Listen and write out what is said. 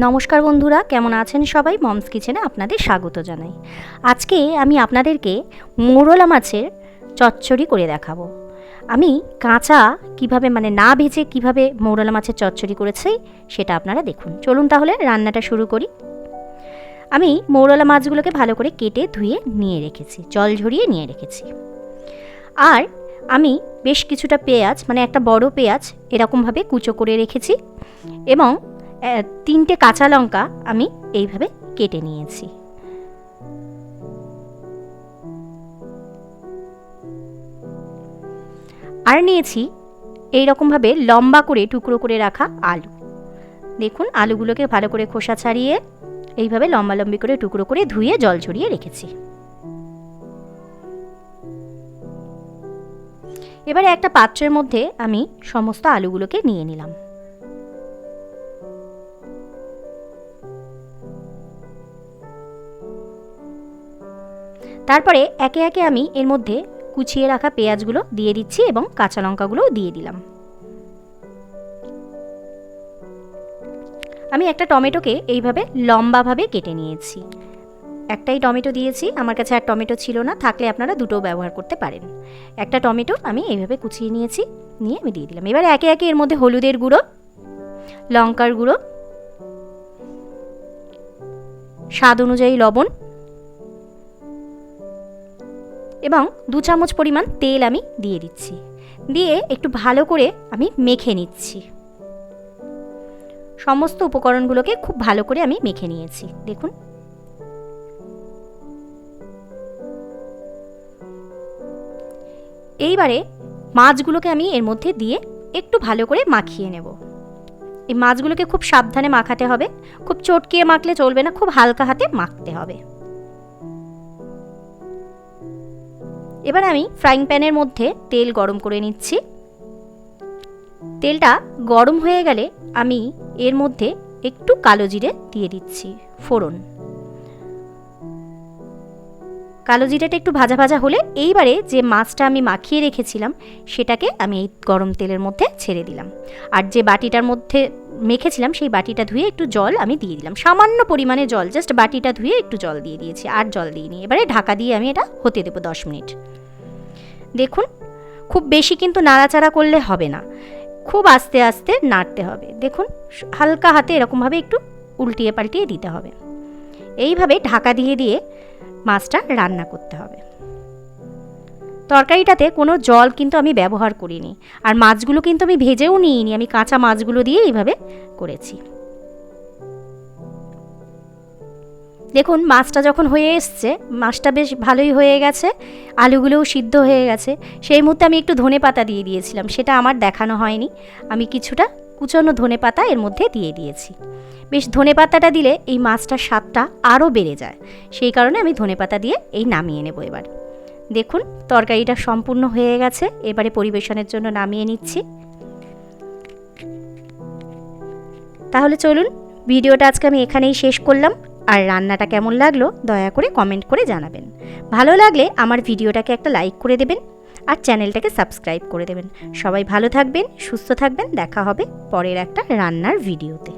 নমস্কার বন্ধুরা, কেমন আছেন সবাই? মমস কিচেনে আপনাদের স্বাগত জানাই। আজকে আমি আপনাদেরকে মোরলা মাছের চচ্চড়ি করে দেখাবো। আমি কাঁচা কিভাবে না ভেজে কিভাবে মোরলা মাছের চচ্চড়ি করেছি সেটা আপনারা দেখুন। চলুন তাহলে রান্নাটা শুরু করি। আমি মোরলা মাছগুলোকে ভালো করে কেটে ধুয়ে নিয়ে রেখেছি, জল ঝরিয়ে নিয়ে রেখেছি। আর আমি বেশ কিছুটা পেঁয়াজ একটা বড় পেঁয়াজ এরকমভাবে কুচো করে রেখেছি এবং 3টে কাঁচা লঙ্কা আমি এইভাবে কেটে নিয়েছি। আর নিয়েছি এইরকমভাবে লম্বা করে টুকরো করে রাখা আলু। দেখুন, আলুগুলোকে ভালো করে খোসা ছাড়িয়ে এইভাবে লম্বা লম্বি করে টুকরো করে ধুয়ে জল ঝরিয়ে রেখেছি। এবারে একটা পাত্রের মধ্যে আমি সমস্ত আলুগুলোকে নিয়ে নিলাম। তারপরে একে একে আমি এর মধ্যে কুচিয়ে রাখা পেঁয়াজগুলো দিয়ে দিচ্ছি এবং কাঁচা লঙ্কাগুলোও দিয়ে দিলাম। আমি একটা টমেটোকে এইভাবে লম্বাভাবে কেটে নিয়েছি। একটাই টমেটো দিয়েছি, আমার কাছে আর টমেটো ছিল না, থাকলে আপনারা দুটো ব্যবহার করতে পারেন। একটা টমেটো আমি এইভাবে কুচিয়ে নিয়েছি, নিয়ে আমি দিয়ে দিলাম। এবার একে একে এর মধ্যে হলুদের গুঁড়ো, লঙ্কার গুঁড়ো, স্বাদ অনুযায়ী লবণ এবং 2 চামচ পরিমাণ তেল আমি দিয়ে দিচ্ছি। দিয়ে একটু ভালো করে আমি মেখে নিচ্ছি। সমস্ত উপকরণগুলোকে খুব ভালো করে আমি মেখে নিয়েছি। দেখুন, এইবারে মাছগুলোকে আমি এর মধ্যে দিয়ে একটু ভালো করে মাখিয়ে নেব। এই মাছগুলোকে খুব সাবধানে মাখাতে হবে, খুব চটকিয়ে মাখলে চলবে না, খুব হালকা হাতে মাখতে হবে। এবার আমি ফ্রাইং প্যানের মধ্যে তেল গরম করে নিচ্ছি। তেলটা গরম হয়ে গেলে আমি এর মধ্যে একটু কালো জিরে দিয়ে দিচ্ছি ফোড়ন। কালো জিরেটা একটু ভাজা ভাজা হলে এইবারে যে মাছটা আমি মাখিয়ে রেখেছিলাম সেটাকে আমি এই গরম তেলের মধ্যে ছেড়ে দিলাম। আর যে বাটিটার মধ্যে মেখেছিলাম সেই বাটিটা ধুয়ে একটু জল আমি দিয়ে দিলাম, সামান্য পরিমাণে জল, জাস্ট বাটিটা ধুয়ে একটু জল দিয়ে দিয়েছি, আর জল দিইনি। এবারে ঢাকা দিয়ে আমি এটা হতে দেবো 10 মিনিট। দেখুন, খুব বেশি কিন্তু নাড়াচাড়া করলে হবে না, খুব আস্তে আস্তে নাড়তে হবে। দেখুন, হালকা হাতে এরকমভাবে একটু উল্টিয়ে পাল্টিয়ে দিতে হবে। এইভাবে ঢাকা দিয়ে দিয়ে মাছটা রান্না করতে হবে। তরকারিটাতে কোনো জল কিন্তু আমি ব্যবহার করিনি, আর মাছগুলো কিন্তু আমি ভেজেও নিইনি, আমি কাঁচা মাছগুলো দিয়ে এইভাবে করেছি। দেখুন, মাছটা যখন হয়ে এসছে, মাছটা বেশ ভালোই হয়ে গেছে, আলুগুলোও সিদ্ধ হয়ে গেছে, সেই মুহূর্তে আমি একটু ধনেপাতা দিয়ে দিয়েছিলাম, সেটা আমার দেখানো হয়নি। আমি কিছুটা কুচনো ধনেপাতা এর মধ্যে দিয়ে দিয়েছি। বেশ, ধনেপাতাটা দিলে এই মাছটার স্বাদটা আরও বেড়ে যায়, সেই কারণে আমি ধনেপাতা দিয়ে এই নামিয়ে নেব। এবার দেখুন, তরকারিটা সম্পূর্ণ হয়ে গেছে। এবারে পরিবেশনের জন্য নামিয়ে নিচ্ছি। তাহলে চলুন, ভিডিওটা আজকে আমি এখানেই শেষ করলাম। আর রান্নাটা কেমন লাগলো দয়া করে কমেন্ট করে জানাবেন। ভালো লাগলে আমার ভিডিওটাকে একটা লাইক করে দেবেন আর চ্যানেলটাকে সাবস্ক্রাইব করে দেবেন। সবাই ভালো থাকবেন, সুস্থ থাকবেন। দেখা হবে পরের একটা রান্নার ভিডিওতে।